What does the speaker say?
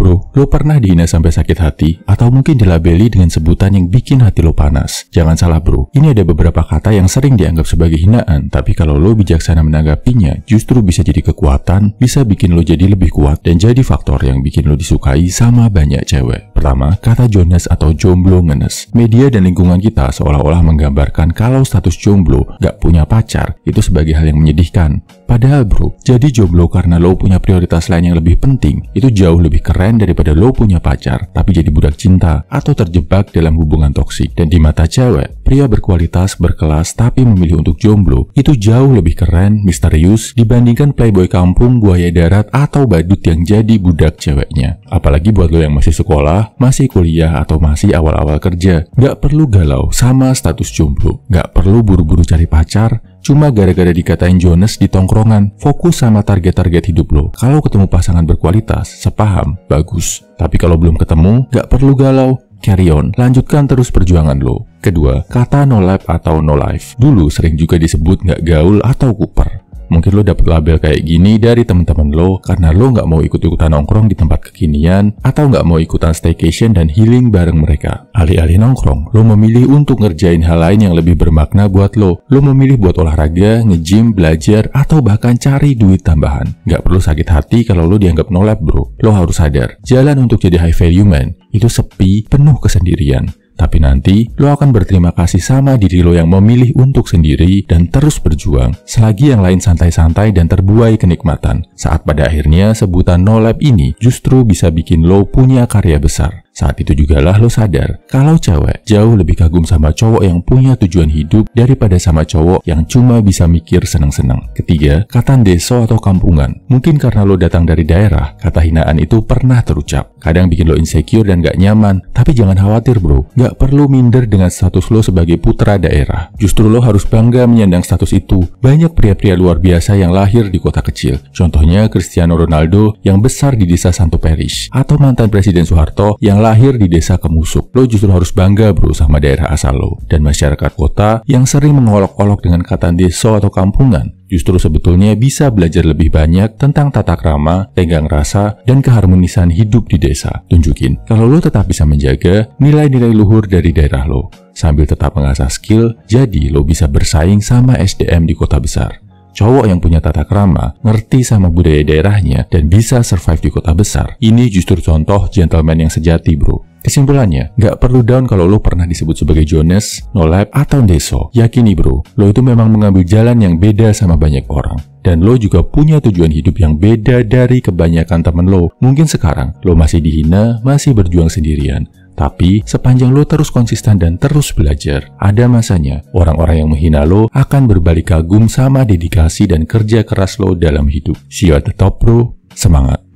bro, lo pernah dihina sampai sakit hati atau mungkin dilabeli dengan sebutan yang bikin hati lo panas. Jangan salah bro, ini ada beberapa kata yang sering dianggap sebagai hinaan, tapi kalau lo bijaksana menanggapinya, justru bisa jadi kekuatan, bisa bikin lo jadi lebih kuat, dan jadi faktor yang bikin lo disukai sama banyak cewek. Pertama, kata jones atau jomblo ngenes. Media dan lingkungan kita seolah-olah menggambarkan kalau status jomblo gak punya pacar itu sebagai hal yang menyedihkan. Padahal bro, jadi jomblo karena lo punya prioritas lain yang lebih penting, itu jauh lebih keren daripada lo punya pacar, tapi jadi budak cinta atau terjebak dalam hubungan toksik. Dan di mata cewek, pria berkualitas, berkelas, tapi memilih untuk jomblo, itu jauh lebih keren, misterius, dibandingkan playboy kampung, buaya darat, atau badut yang jadi budak ceweknya. Apalagi buat lo yang masih sekolah, masih kuliah, atau masih awal-awal kerja, gak perlu galau sama status jomblo, gak perlu buru-buru cari pacar, cuma gara-gara dikatain jones di tongkrongan. Fokus sama target-target hidup lo. Kalau ketemu pasangan berkualitas, sepaham, bagus. Tapi kalau belum ketemu, gak perlu galau. Carry on, lanjutkan terus perjuangan lo. Kedua, kata no life atau no life. Dulu sering juga disebut gak gaul atau kuper. Mungkin lo dapet label kayak gini dari temen-temen lo karena lo nggak mau ikut-ikutan nongkrong di tempat kekinian atau nggak mau ikutan staycation dan healing bareng mereka. Alih-alih nongkrong, lo memilih untuk ngerjain hal lain yang lebih bermakna buat lo. Lo memilih buat olahraga, nge-gym, belajar, atau bahkan cari duit tambahan. Nggak perlu sakit hati kalau lo dianggap no life bro. Lo harus sadar, jalan untuk jadi high value man itu sepi, penuh kesendirian. Tapi nanti, lo akan berterima kasih sama diri lo yang memilih untuk sendiri dan terus berjuang, selagi yang lain santai-santai dan terbuai kenikmatan. Saat pada akhirnya, sebutan no life ini justru bisa bikin lo punya karya besar. Saat itu jugalah lo sadar, kalau cewek jauh lebih kagum sama cowok yang punya tujuan hidup daripada sama cowok yang cuma bisa mikir seneng-seneng. Ketiga, kata deso atau kampungan. Mungkin karena lo datang dari daerah, kata hinaan itu pernah terucap. Kadang bikin lo insecure dan gak nyaman, tapi jangan khawatir bro, gak perlu minder dengan status lo sebagai putra daerah. Justru lo harus bangga menyandang status itu. Banyak pria-pria luar biasa yang lahir di kota kecil. Contohnya Cristiano Ronaldo yang besar di desa Santo Parish, atau mantan Presiden Soeharto yang lahir di desa Kemusuk. Lo justru harus bangga bro sama daerah asal lo. Dan masyarakat kota yang sering mengolok-olok dengan kata deso atau kampungan, justru sebetulnya bisa belajar lebih banyak tentang tata krama, tenggang rasa, dan keharmonisan hidup di desa. Tunjukin kalau lo tetap bisa menjaga nilai-nilai luhur dari daerah lo, sambil tetap mengasah skill, jadi lo bisa bersaing sama SDM di kota besar. Cowok yang punya tata krama, ngerti sama budaya daerahnya, dan bisa survive di kota besar. Ini justru contoh gentleman yang sejati bro. Kesimpulannya, gak perlu down kalau lo pernah disebut sebagai jones, no life, atau deso. Yakini bro, lo itu memang mengambil jalan yang beda sama banyak orang. Dan lo juga punya tujuan hidup yang beda dari kebanyakan temen lo. Mungkin sekarang, lo masih dihina, masih berjuang sendirian. Tapi, sepanjang lo terus konsisten dan terus belajar, ada masanya orang-orang yang menghina lo akan berbalik kagum sama dedikasi dan kerja keras lo dalam hidup. See you at the top bro, semangat!